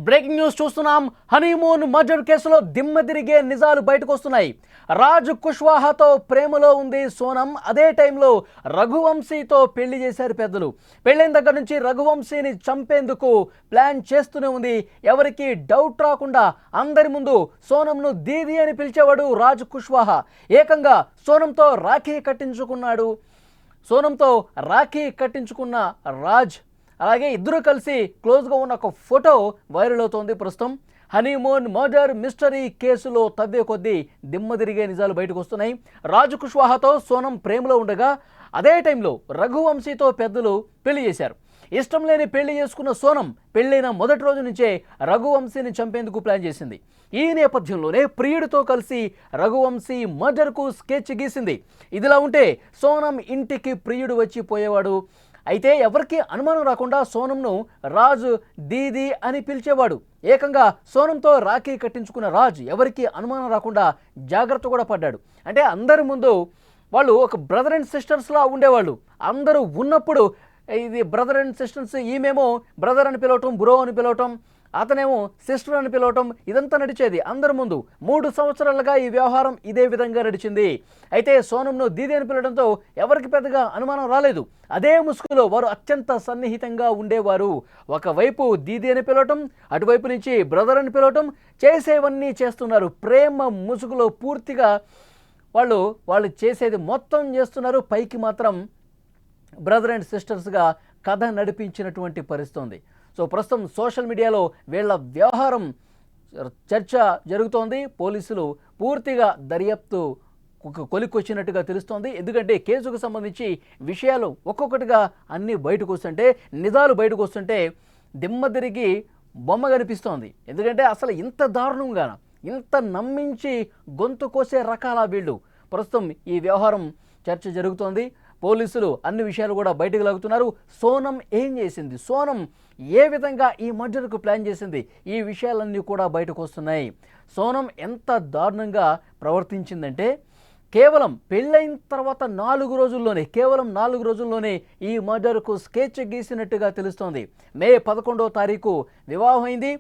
Breaking news చూస్తున్నాం. Honeymoon murder కేసులో దిమ్మ తిరిగే నిజాలు బయటకు వస్తున్నాయి. రాజ్ కుష్వాహాతో ప్రేమలో ఉంది సోనం. అదే టైంలో రఘువంశీతో పెళ్లి చేశారు పెద్దలు. పెళ్ళైన దగ్గర నుంచి రఘువంశీని చంపేందుకు ప్లాన్ చేస్తూనే ఉంది. ఎవరికి డౌట్ రాకుండా అందరి ముందు సోనంను దీది అని పిలిచేవాడు రాజ్ కుష్వాహా. ఏకంగా సోనంతో రాఖీ కట్టించుకున్న రాజ్, అలాగే ఇద్దరు కలిసి క్లోజ్గా ఉన్న ఒక ఫోటో వైరల్ అవుతోంది ప్రస్తుతం. హనీమూన్ మర్డర్ మిస్టరీ కేసులో తవ్వే కొద్దీ దిమ్మ తిరిగే నిజాలు బయటకు వస్తున్నాయి. రాజ్ కుష్వాహాతో సోనం ప్రేమలో ఉండగా అదే టైంలో రఘువంశీతో పెద్దలు పెళ్లి చేశారు. ఇష్టం లేని పెళ్లి చేసుకున్న సోనం పెళ్ళైన మొదటి రోజు నుంచే రఘువంశీని చంపేందుకు ప్లాన్ చేసింది. ఈ నేపథ్యంలోనే ప్రియుడితో కలిసి రఘువంశీ మర్డర్కు స్కెచ్ గీసింది. ఇదిలా ఉంటే సోనం ఇంటికి ప్రియుడు వచ్చిపోయేవాడు. అయితే ఎవరికి అనుమానం రాకుండా సోనంను రాజు దీది అని పిలిచేవాడు. ఏకంగా సోనంతో రాఖీ కట్టించుకున్న రాజ్ ఎవరికి అనుమానం రాకుండా జాగ్రత్త కూడా పడ్డాడు. అంటే అందరి ముందు వాళ్ళు ఒక బ్రదర్ అండ్ సిస్టర్స్లా ఉండేవాళ్ళు. అందరూ ఉన్నప్పుడు ఇది బ్రదర్ అండ్ సిస్టర్స్, ఈమెమో బ్రదర్ అని పిలవటం, బ్రో అని పిలవటం, అతనేమో సిస్టర్ అని పిలవటం, ఇదంతా నడిచేది అందరి ముందు. 3 సంవత్సరాలుగా ఈ వ్యవహారం ఇదే విధంగా నడిచింది. అయితే సోనంను దీది అని పిలవడంతో ఎవరికి పెద్దగా అనుమానం రాలేదు. అదే ముసుగులో వారు అత్యంత సన్నిహితంగా ఉండేవారు. ఒకవైపు దీది అని పిలవటం, అటువైపు నుంచి బ్రదర్ అని పిలవటం, చేసేవన్నీ చేస్తున్నారు. ప్రేమ ముసుగులో పూర్తిగా వాళ్ళు చేసేది మొత్తం చేస్తున్నారు. పైకి మాత్రం బ్రదర్ అండ్ సిస్టర్స్గా కథ నడిపించినటువంటి పరిస్థితి. సో ప్రస్తుతం సోషల్ మీడియాలో వీళ్ళ వ్యవహారం చర్చ జరుగుతోంది. పోలీసులు పూర్తిగా దర్యాప్తు కొలిక్కొచ్చినట్టుగా తెలుస్తోంది. ఎందుకంటే కేసుకు సంబంధించి విషయాలు ఒక్కొక్కటిగా అన్నీ బయటకు వస్తుంటే, నిజాలు బయటకు వస్తుంటే దిమ్మ తిరిగి బొమ్మ కనిపిస్తోంది. ఎందుకంటే అసలు ఇంత దారుణంగా, ఇంత నమ్మించి గొంతు కోసే రకాల వీళ్ళు. ప్రస్తుతం ఈ వ్యవహారం చర్చ జరుగుతోంది. పోలీసులు అన్ని విషయాలు కూడా బయటకు లాగుతున్నారు. సోనం ఏం చేసింది, సోనం ఏ విధంగా ఈ మర్డర్కు ప్లాన్ చేసింది, ఈ విషయాలన్నీ కూడా బయటకు వస్తున్నాయి. సోనం ఎంత దారుణంగా ప్రవర్తించిందంటే కేవలం పెళ్ళైన తర్వాత 4 రోజుల్లోనే ఈ మర్డర్కు స్కెచ్ గీసినట్టుగా తెలుస్తోంది. మే 11వ తారీఖు వివాహం అయింది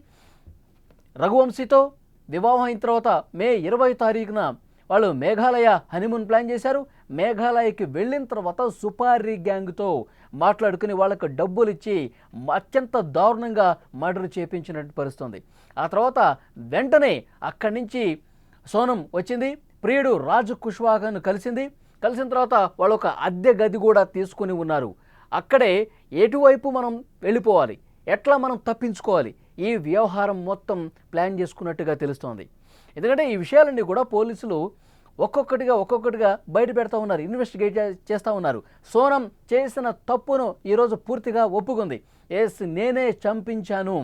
రఘువంశీతో. వివాహం అయిన తర్వాత మే 20వ తారీఖున వాళ్ళు మేఘాలయ హనీమూన్ ప్లాన్ చేశారు. మేఘాలయకి వెళ్ళిన తర్వాత సుపారీ గ్యాంగ్తో మాట్లాడుకుని వాళ్ళకు డబ్బులు ఇచ్చి అత్యంత దారుణంగా మర్డర్ చేయించినట్టు పరిస్థితుంది. ఆ తర్వాత వెంటనే అక్కడి నుంచి సోనం వచ్చింది, ప్రియుడు రాజ్ కుష్వాహాను కలిసిన తర్వాత వాళ్ళు ఒక అద్దె గది కూడా తీసుకుని ఉన్నారు. అక్కడే ఎటువైపు మనం వెళ్ళిపోవాలి, ఎట్లా మనం తప్పించుకోవాలి, ఈ వ్యవహారం మొత్తం ప్లాన్ చేసుకున్నట్టుగా తెలుస్తోంది. ఎందుకంటే ఈ విషయాలన్నీ కూడా పోలీసులు ఒక్కొక్కటిగా బయట పెడతా ఉన్నారు, ఇన్వెస్టిగేట్ చేస్తూ ఉన్నారు. సోనం చేసిన తప్పును ఈరోజు పూర్తిగా ఒప్పుకుంది. ఎస్, నేనే చంపించాను.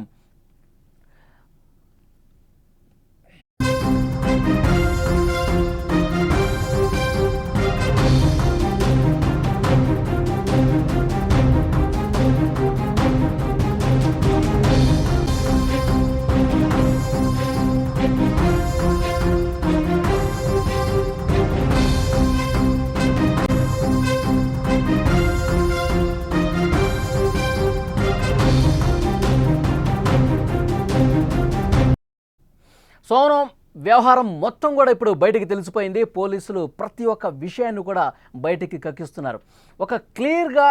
సోనం వ్యవహారం మొత్తం కూడా ఇప్పుడు బయటికి తెలిసిపోయింది. పోలీసులు ప్రతి ఒక్క విషయాన్ని కూడా బయటికి కక్కిస్తున్నారు. ఒక క్లియర్గా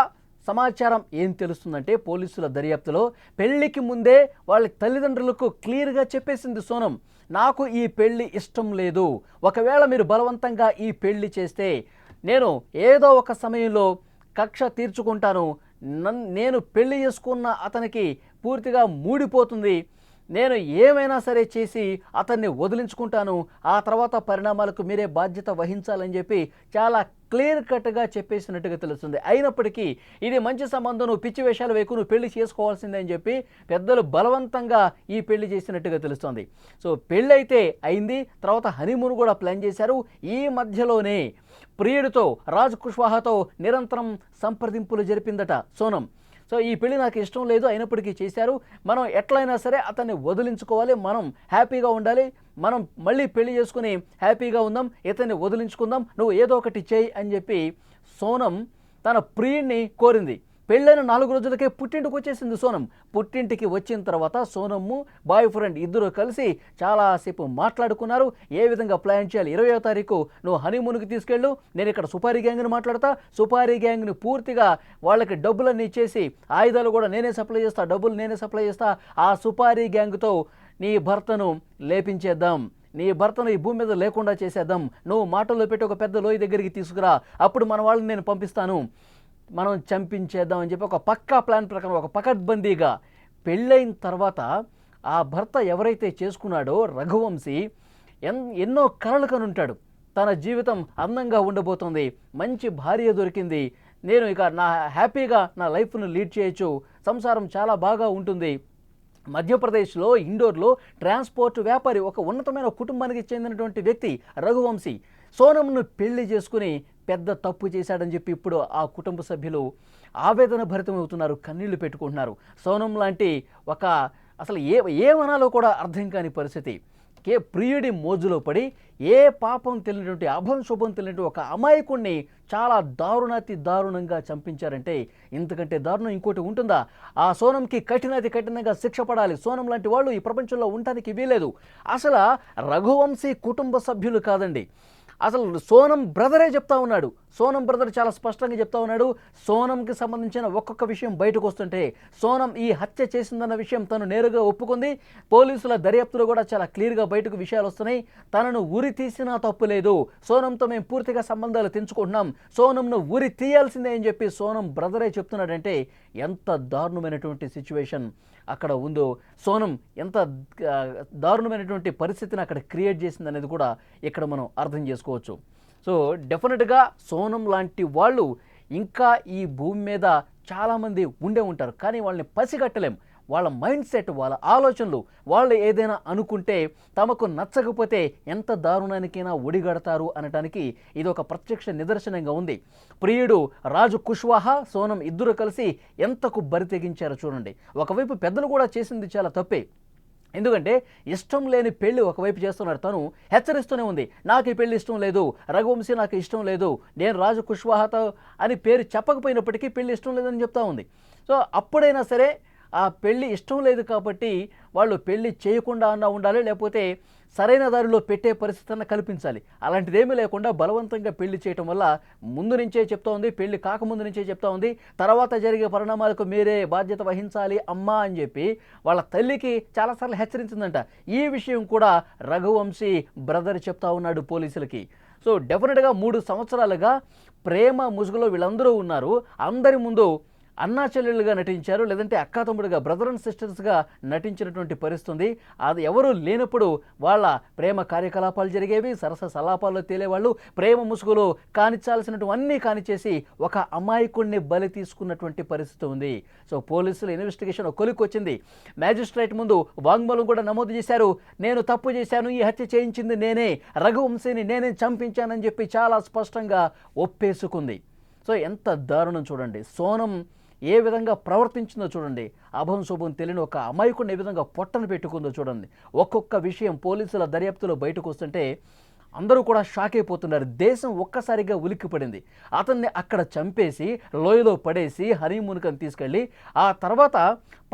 సమాచారం ఏం తెలుస్తుందంటే పోలీసుల దర్యాప్తులో పెళ్లికి ముందే వాళ్ళ తల్లిదండ్రులకు క్లియర్గా చెప్పేసింది సోనం, నాకు ఈ పెళ్లి ఇష్టం లేదు. ఒకవేళ మీరు బలవంతంగా ఈ పెళ్లి చేస్తే నేను ఏదో ఒక సమయంలో కక్ష తీర్చుకుంటాను. నేను పెళ్లి చేసుకున్న అతనికి పూర్తిగా మూడిపోతుంది. నేను ఏమైనా సరే చేసి అతన్ని వదిలించుకుంటాను. ఆ తర్వాత పరిణామాలకు మీరే బాధ్యత వహించాలని చెప్పి చాలా క్లియర్ కట్గా చెప్పేసినట్టుగా తెలుస్తుంది. అయినప్పటికీ ఇది మంచి సంబంధం, నువ్వు పిచ్చి వేషాలు వేకు, నువ్వు పెళ్లి చేసుకోవాల్సిందే అని చెప్పి పెద్దలు బలవంతంగా ఈ పెళ్లి చేసినట్టుగా తెలుస్తుంది. సో పెళ్ళి అయితే అయింది, తర్వాత హనీమూన్ కూడా ప్లాన్ చేశారు. ఈ మధ్యలోనే ప్రియుడితో రాజ్ కుష్వాహాతో నిరంతరం సంప్రదింపులు జరిపిందట సోనం. సో ఈ పెళ్లి నాకు ఇష్టం లేదు, అయినప్పటికీ చేశారు, మనం ఎట్లయినా సరే అతన్ని వదిలించుకోవాలి, మనం హ్యాపీగా ఉండాలి, మనం మళ్ళీ పెళ్లి చేసుకుని హ్యాపీగా ఉందాం, ఇతన్ని వదిలించుకుందాం, నువ్వు ఏదో ఒకటి చేయి అని చెప్పి సోనం తన ప్రియుడిని కోరింది. పెళ్ళైన 4 రోజులకే పుట్టింటికి వచ్చేసింది సోనం. పుట్టింటికి వచ్చిన తర్వాత సోనమ్ము బాయ్ ఫ్రెండ్ ఇద్దరు కలిసి చాలాసేపు మాట్లాడుకున్నారు. ఏ విధంగా ప్లాన్ చేయాలి, 20వ తారీఖు నువ్వు హనీమూన్కి తీసుకెళ్ళు, నేను ఇక్కడ సుపారీ గ్యాంగ్ని మాట్లాడతా, సుపారీ గ్యాంగ్ని పూర్తిగా వాళ్ళకి డబ్బులన్నీ ఇచ్చేసి ఆయుధాలు కూడా నేనే సప్లై చేస్తా, డబ్బులు నేనే సప్లై చేస్తా, ఆ సుపారీ గ్యాంగ్తో నీ భర్తను లేపించేద్దాం, నీ భర్తను ఈ భూమి మీద లేకుండా చేసేద్దాం, నువ్వు మాటల్లో పెట్టి ఒక పెద్ద లోయ దగ్గరికి తీసుకురా, అప్పుడు మన వాళ్ళని నేను పంపిస్తాను, మనం చంపించేద్దాం అని చెప్పి ఒక పక్కా ప్లాన్ ప్రకారం ఒక పకడ్బందీగా పెళ్ళైన తర్వాత ఆ భర్త ఎవరైతే చేసుకున్నాడో రఘువంశీ ఎన్నో కలలు కనుంటాడు. తన జీవితం అందంగా ఉండబోతుంది, మంచి భార్య దొరికింది, నేను ఇక హ్యాపీగా నా లైఫ్ను లీడ్ చేయొచ్చు, సంసారం చాలా బాగా ఉంటుంది. మధ్యప్రదేశ్లో ఇండోర్లో ట్రాన్స్పోర్ట్ వ్యాపారి, ఒక ఉన్నతమైన కుటుంబానికి చెందినటువంటి వ్యక్తి రఘువంశీ సోనంను పెళ్లి చేసుకుని పెద్ద తప్పు చేశాడని చెప్పి ఇప్పుడు ఆ కుటుంబ సభ్యులు ఆవేదన భరితమవుతున్నారు, కన్నీళ్లు పెట్టుకుంటున్నారు. సోనం లాంటి ఒక అసలు ఏమనాలో కూడా అర్థం కాని పరిస్థితి, ప్రియుడి మోజులో పడి ఏ పాపం తెలియనటువంటి అభం శుభం తెలియనటువంటి ఒక అమాయకుణ్ణి చాలా దారుణాతి దారుణంగా చంపించారంటే ఇంతకంటే దారుణం ఇంకోటి ఉంటుందా? ఆ సోనంకి కఠినంగా శిక్ష పడాలి. సోనం లాంటి వాళ్ళు ఈ ప్రపంచంలో ఉండటానికి వీలేదు. అసలు రఘువంశీ కుటుంబ సభ్యులు కాదండి, అసలు సోనం బ్రదరే చెప్తా ఉన్నాడు. సోనం బ్రదర్ చాలా స్పష్టంగా చెప్తా ఉన్నాడు. సోనంకి సంబంధించిన ఒక్కొక్క విషయం బయటకు వస్తుంటే సోనం ఈ హత్య చేసిందన్న విషయం తను నేరుగా ఒప్పుకుంది. పోలీసుల దర్యాప్తులో కూడా చాలా క్లియర్గా బయటకు విషయాలు వస్తున్నాయి. తనను ఉరి తీసినా తప్పు లేదు, సోనంతో మేము పూర్తిగా సంబంధాలు తెంచుకుంటున్నాం, సోనంను ఉరి తీయాల్సిందే అని చెప్పి సోనం బ్రదరే చెప్తున్నాడంటే ఎంత దారుణమైనటువంటి సిచ్యువేషన్ అక్కడ ఉందో, సోనం ఎంత దారుణమైనటువంటి పరిస్థితిని అక్కడ క్రియేట్ చేసింది అనేది కూడా ఇక్కడ మనం అర్థం చేసుకోవచ్చు. సో డెఫినెట్గా సోనం లాంటి వాళ్ళు ఇంకా ఈ భూమి మీద చాలామంది ఉండే ఉంటారు, కానీ వాళ్ళని పసిగట్టలేం. వాళ్ళ మైండ్ సెట్, వాళ్ళ ఆలోచనలు, వాళ్ళు ఏదైనా అనుకుంటే తమకు నచ్చకపోతే ఎంత దారుణానికైనా ఒడిగడతారు అనటానికి ఇది ఒక ప్రత్యక్ష నిదర్శనంగా ఉంది. ప్రియుడు రాజు కుష్వాహా, సోనం ఇద్దరు కలిసి ఎంతకు బరి తెగించారో చూడండి. ఒకవైపు పెద్దలు కూడా చేసింది చాలా తప్పే, ఎందుకంటే ఇష్టం లేని పెళ్లి ఒకవైపు చేస్తున్నాడు, తను హెచ్చరిస్తూనే ఉంది, నాకు ఈ పెళ్లి ఇష్టం లేదు, రఘువంశీ నాకు ఇష్టం లేదు, నేను రాజు కుష్వాహాతో అని పేరు చెప్పకపోయినప్పటికీ పెళ్లి ఇష్టం లేదని చెప్తా ఉంది. సో అప్పుడైనా సరే ఆ పెళ్ళి ఇష్టం లేదు కాబట్టి వాళ్ళు పెళ్ళి చేయకుండా అన్నా ఉండాలి, లేకపోతే సరైన దారిలో పెట్టే పరిస్థితిని కల్పించాలి. అలాంటిదేమీ లేకుండా బలవంతంగా పెళ్లి చేయటం వల్ల ముందు నుంచే చెప్తా ఉంది, పెళ్లి కాకముందు నుంచే చెప్తా ఉంది, తర్వాత జరిగే పరిణామాలకు మీరే బాధ్యత వహించాలి అమ్మా అని చెప్పి వాళ్ళ తల్లికి చాలాసార్లు హెచ్చరించిందంట. ఈ విషయం కూడా రఘువంశీ బ్రదర్ చెప్తా ఉన్నాడు పోలీసులకి. సో డెఫినెట్గా 3 సంవత్సరాలుగా ప్రేమ ముసుగులో వీళ్ళందరూ ఉన్నారు. అందరి ముందు అన్నా చెల్లెళ్ళుగా నటించారు, లేదంటే అక్కా తమ్ముడుగా, బ్రదర్ అండ్ సిస్టర్స్గా నటించినటువంటి పరిస్థితి. అది ఎవరు లేనప్పుడు వాళ్ళ ప్రేమ కార్యకలాపాలు జరిగేవి, సరస సలాపాల్లో తేలేవాళ్ళు, ప్రేమ ముసుగులో కానిచ్చాల్సినటువన్నీ కానిచేసి ఒక అమాయకుడిని బలి తీసుకున్నటువంటి పరిస్థితి ఉంది. సో పోలీసుల ఇన్వెస్టిగేషన్ కొలికొచ్చింది. మ్యాజిస్ట్రేట్ ముందు వాంగ్మూలం కూడా నమోదు చేశారు. నేను తప్పు చేశాను, ఈ హత్య చేయించింది నేనే, రఘువంశీని నేనే చంపించానని చెప్పి చాలా స్పష్టంగా ఒప్పేసుకుంది. సో ఎంత దారుణం చూడండి, సోనం ఏ విధంగా ప్రవర్తించిందో చూడండి, అభం శుభం తెలియని ఒక అమాయకుడిని ఏ విధంగా పొట్టను పెట్టుకుందో చూడండి. ఒక్కొక్క విషయం పోలీసుల దర్యాప్తులో బయటకు వస్తుంటే అందరూ కూడా షాక్ అయిపోతున్నారు. దేశం ఒక్కసారిగా ఉలిక్కిపడింది. అతన్ని అక్కడ చంపేసి లోయలో పడేసి హనీమూన్కి తీసుకెళ్ళి ఆ తర్వాత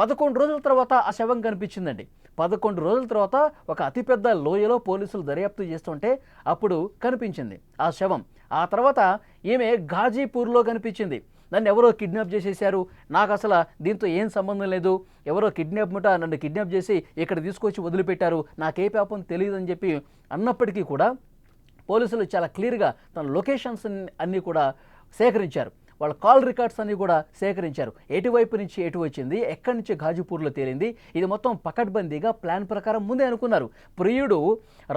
11 రోజుల తర్వాత ఆ శవం కనిపించిందండి. 11 రోజుల తర్వాత ఒక అతిపెద్ద లోయలో పోలీసులు దర్యాప్తు చేస్తుంటే అప్పుడు కనిపించింది ఆ శవం. ఆ తర్వాత ఈమె ఘాజీపూర్లో కనిపించింది. నన్ను ఎవరో కిడ్నాప్ చేసేసారు, నాకు అసలు దీంతో ఏం సంబంధం లేదు, ఎవరో నన్ను కిడ్నాప్ చేసి ఇక్కడ తీసుకొచ్చి వదిలిపెట్టారు, నాకే పాపం తెలియదని చెప్పి అన్నప్పటికీ కూడా పోలీసులు చాలా క్లియర్గా తన లొకేషన్స్ అన్నీ కూడా సేకరించారు. వాళ్ళ కాల్ రికార్డ్స్ అన్నీ కూడా సేకరించారు. ఎటువైపు నుంచి ఎటు వచ్చింది, ఎక్కడి నుంచి ఘాజీపూర్లో తేలింది, ఇది మొత్తం పకడ్బందీగా ప్లాన్ ప్రకారం ముందే అనుకున్నారు. ప్రియుడు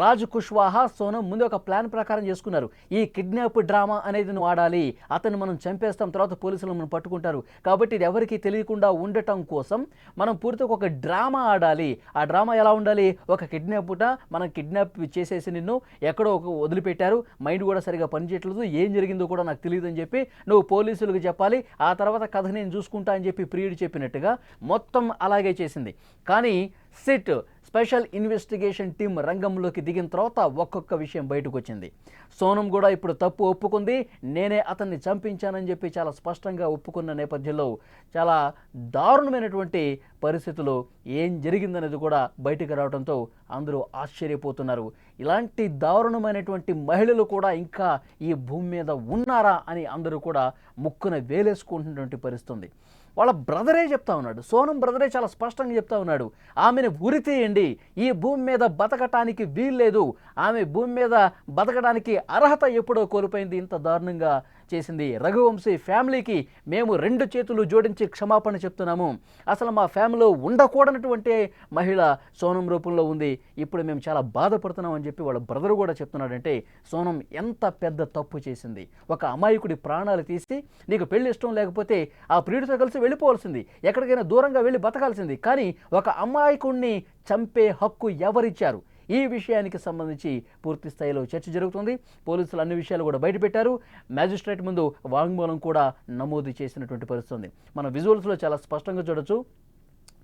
రాజు కుష్వాహా, సోనం ముందే ఒక ప్లాన్ ప్రకారం చేసుకున్నారు. ఈ కిడ్నాప్ డ్రామా అనేది వాడాలి, అతన్ని మనం చంపేస్తాం, తర్వాత పోలీసులు మనం పట్టుకుంటారు, కాబట్టి ఇది ఎవరికి తెలియకుండా ఉండటం కోసం మనం పూర్తిగా ఒక డ్రామా ఆడాలి. ఆ డ్రామా ఎలా ఉండాలి, ఒక కిడ్నాప్ మనం కిడ్నాప్ చేసేసి నిన్ను ఎక్కడో వదిలిపెట్టారు, మైండ్ కూడా సరిగా పనిచేయట్లేదు, ఏం జరిగిందో కూడా నాకు తెలియదని చెప్పి నువ్వు పోలీసులకు చెప్పాలి, ఆ తర్వాత కథ నేను చూసుకుంటా అని చెప్పి ప్రియుడు చెప్పినట్టుగా మొత్తం అలాగే చేసింది. కానీ సిట్ స్పెషల్ ఇన్వెస్టిగేషన్ టీం రంగంలోకి దిగిన తర్వాత ఒక్కొక్క విషయం బయటకు వచ్చింది. సోనం కూడా ఇప్పుడు తప్పు ఒప్పుకుంది. నేనే అతన్ని చంపించానని చెప్పి చాలా స్పష్టంగా ఒప్పుకున్న నేపథ్యంలో చాలా దారుణమైనటువంటి పరిస్థితులు ఏం జరిగిందనేది కూడా బయటకు రావడంతో అందరూ ఆశ్చర్యపోతున్నారు. ఇలాంటి దారుణమైనటువంటి మహిళలు కూడా ఇంకా ఈ భూమి మీద ఉన్నారా అని అందరూ కూడా ముక్కున వేలేసుకుంటున్నటువంటి పరిస్థితి. వాళ్ళ బ్రదరే చెప్తా ఉన్నాడు, సోనం బ్రదరే చాలా స్పష్టంగా చెప్తా ఉన్నాడు, ఆమెను ఉరితీయండి, ఈ భూమి మీద బతకటానికి వీల్లేదు, ఆమె భూమి మీద బతకడానికి అర్హత ఎప్పుడో కోల్పోయింది, ఇంత దారుణంగా చేసింది. రఘువంశీ ఫ్యామిలీకి మేము 2 చేతులు జోడించి క్షమాపణ చెప్తున్నాము. అసలు మా ఫ్యామిలీలో ఉండకూడనటువంటి మహిళ సోనం రూపంలో ఉంది, ఇప్పుడు మేము చాలా బాధపడుతున్నాం అని చెప్పి వాళ్ళ బ్రదర్ కూడా చెప్తున్నాడంటే సోనం ఎంత పెద్ద తప్పు చేసింది. ఒక అమాయకుడి ప్రాణాలు తీసి నీకు పెళ్లి ఇష్టం లేకపోతే ఆ ప్రియుడితో కలిసి వెళ్ళిపోవాల్సింది, ఎక్కడికైనా దూరంగా వెళ్ళి బతకాల్సింది. కానీ ఒక అమాయకుడిని చంపే హక్కు ఎవరిచ్చారు? ఈ విషయానికి సంబంధించి పూర్తి స్థాయిలో చర్చ జరుగుతుంది. పోలీసులు అన్ని విషయాలు కూడా బయటపెట్టారు. మ్యాజిస్ట్రేట్ ముందు వాంగ్మూలం కూడా నమోదు చేసినటువంటి పరిస్థితి. మన విజువల్స్లో చాలా స్పష్టంగా చూడొచ్చు.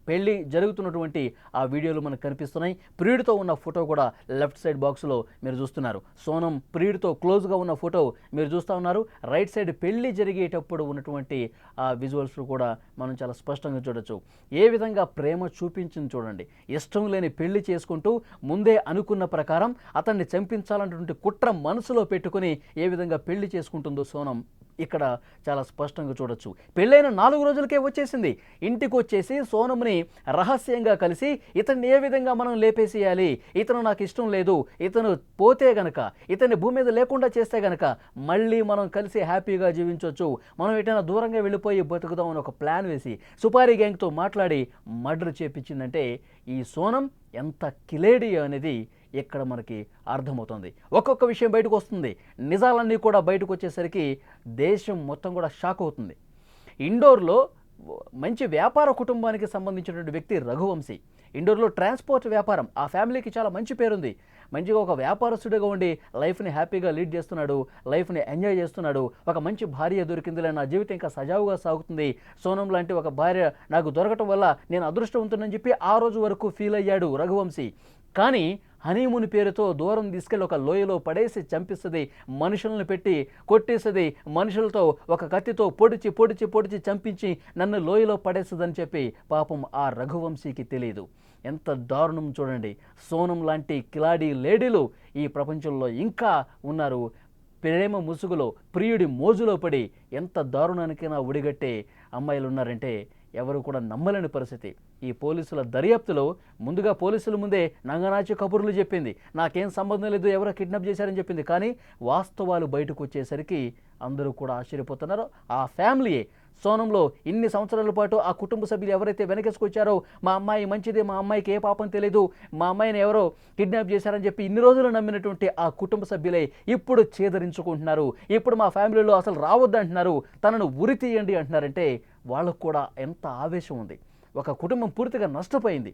పెళ్లి జరుగుతున్నటువంటి ఆ వీడియోలు మనకు కనిపిస్తున్నాయి. ప్రియుడితో ఉన్న ఫోటో కూడా లెఫ్ట్ సైడ్ బాక్స్లో మీరు చూస్తున్నారు. సోనం ప్రియుడితో క్లోజ్గా ఉన్న ఫోటో మీరు చూస్తూ ఉన్నారు. రైట్ సైడ్ పెళ్లి జరిగేటప్పుడు ఉన్నటువంటి ఆ విజువల్స్లో కూడా మనం చాలా స్పష్టంగా చూడొచ్చు. ఏ విధంగా ప్రేమ చూపించింది చూడండి. ఇష్టం లేని పెళ్లి చేసుకుంటూ ముందే అనుకున్న ప్రకారం అతన్ని చంపించాలన్నటువంటి కుట్ర మనసులో పెట్టుకుని ఏ విధంగా పెళ్లి చేసుకుంటుందో సోనం ఇక్కడ చాలా స్పష్టంగా చూడొచ్చు. పెళ్ళైన 4 రోజులకే వచ్చేసింది. ఇంటికి వచ్చేసి సోనంని రహస్యంగా కలిసి ఇతన్ని ఏ విధంగా మనం లేపేసేయాలి, ఇతను నాకు ఇష్టం లేదు, ఇతను పోతే గనక, ఇతన్ని భూమి మీద లేకుండా చేస్తే గనక మళ్ళీ మనం కలిసి హ్యాపీగా జీవించవచ్చు, మనం ఎటైనా దూరంగా వెళ్ళిపోయి బతుకుదాం అని ఒక ప్లాన్ వేసి సుపారీ గ్యాంగ్తో మాట్లాడి మర్డర్ చేపించిందంటే ఈ సోనం ఎంత కిలేడి అనేది ఇక్కడ మనకి అర్థమవుతుంది. ఒక్కొక్క విషయం బయటకు వస్తుంది. నిజాలన్నీ కూడా బయటకు వచ్చేసరికి దేశం మొత్తం కూడా షాక్ అవుతుంది. ఇండోర్లో మంచి వ్యాపార కుటుంబానికి సంబంధించినటువంటి వ్యక్తి రఘువంశీ. ఇండోర్లో ట్రాన్స్పోర్ట్ వ్యాపారం, ఆ ఫ్యామిలీకి చాలా మంచి పేరుంది. మంచిగా ఒక వ్యాపారస్తుడిగా ఉండి లైఫ్ని హ్యాపీగా లీడ్ చేస్తున్నాడు, లైఫ్ని ఎంజాయ్ చేస్తున్నాడు. ఒక మంచి భార్య దొరికిందిలే, నా జీవితం ఇంకా సజావుగా సాగుతుంది, సోనం లాంటి ఒక భార్య నాకు దొరకటం వల్ల నేను అదృష్టవంతునని చెప్పి ఆ రోజు వరకు ఫీల్ అయ్యాడు రఘువంశీ. కానీ హనీమూన్ పేరుతో దూరం తీసుకెళ్ళి ఒక లోయలో పడేసి చంపిస్తుంది, మనుషులను పెట్టి కొట్టేస్తుంది, మనుషులతో ఒక కత్తితో పొడిచి పొడిచి పొడిచి చంపించి నన్ను లోయలో పడేస్తుందని చెప్పి పాపం ఆ రఘువంశీకి తెలియదు. ఎంత దారుణం చూడండి. సోనం లాంటి కిలాడి లేడీలు ఈ ప్రపంచంలో ఇంకా ఉన్నారు. ప్రేమ ముసుగులో ప్రియుడి మోజులో పడి ఎంత దారుణానికైనా ఒడిగట్టే అమ్మాయిలు ఉన్నారంటే ఎవరు కూడా నమ్మలేని పరిస్థితి. ఈ పోలీసుల దర్యాప్తులో ముందుగా పోలీసుల ముందే నంగనాచి కబుర్లు చెప్పింది, నాకేం సంబంధం లేదు, ఎవరో కిడ్నాప్ చేశారని చెప్పింది. కానీ వాస్తవాలు బయటకు వచ్చేసరికి అందరూ కూడా ఆశ్చర్యపోతున్నారు. ఆ ఫ్యామిలీయే సోనంలో ఇన్ని సంవత్సరాల పాటు ఆ కుటుంబ సభ్యులు ఎవరైతే వెనకేసుకొచ్చారో, మా అమ్మాయి మంచిదే, మా అమ్మాయికి ఏ పాపం తెలియదు, మా అమ్మాయిని ఎవరో కిడ్నాప్ చేశారని చెప్పి ఇన్ని రోజులు నమ్మినటువంటి ఆ కుటుంబ సభ్యులే ఇప్పుడు చేదరించుకుంటున్నారు. ఇప్పుడు మా ఫ్యామిలీలో అసలు రావద్దంటున్నారు, తనను ఉరి తీయండి అంటున్నారంటే వాళ్ళకు కూడా ఎంత ఆవేశం ఉంది. ఒక కుటుంబం పూర్తిగా నష్టపోయింది,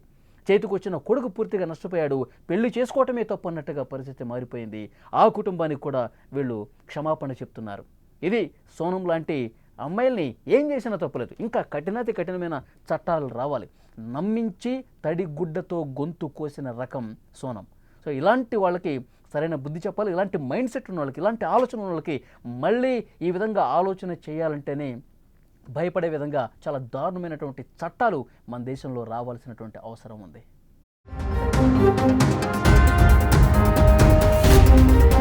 చేతికొచ్చిన కొడుకు పూర్తిగా నష్టపోయాడు, పెళ్లి చేసుకోవటమే తప్పు అన్నట్టుగా పరిస్థితి మారిపోయింది. ఆ కుటుంబానికి కూడా వీళ్ళు క్షమాపణ చెప్తున్నారు. ఇది సోనం లాంటి అమ్మాయిల్ని ఏం చేసినా తప్పులేదు, ఇంకా కఠినాతి కఠినమైన చట్టాలు రావాలి. నమ్మించి తడిగుడ్డతో గొంతు కోసిన రకం సోనం. సో ఇలాంటి వాళ్ళకి సరైన బుద్ధి చెప్పాలి. ఇలాంటి మైండ్ సెట్ ఉన్న వాళ్ళకి, ఇలాంటి ఆలోచన ఉన్న వాళ్ళకి మళ్ళీ ఈ విధంగా ఆలోచన చేయాలంటేనే భయపడే విధంగా చాలా దారుణమైనటువంటి చట్టాలు మన దేశంలో రావాల్సినటువంటి అవసరం ఉంది.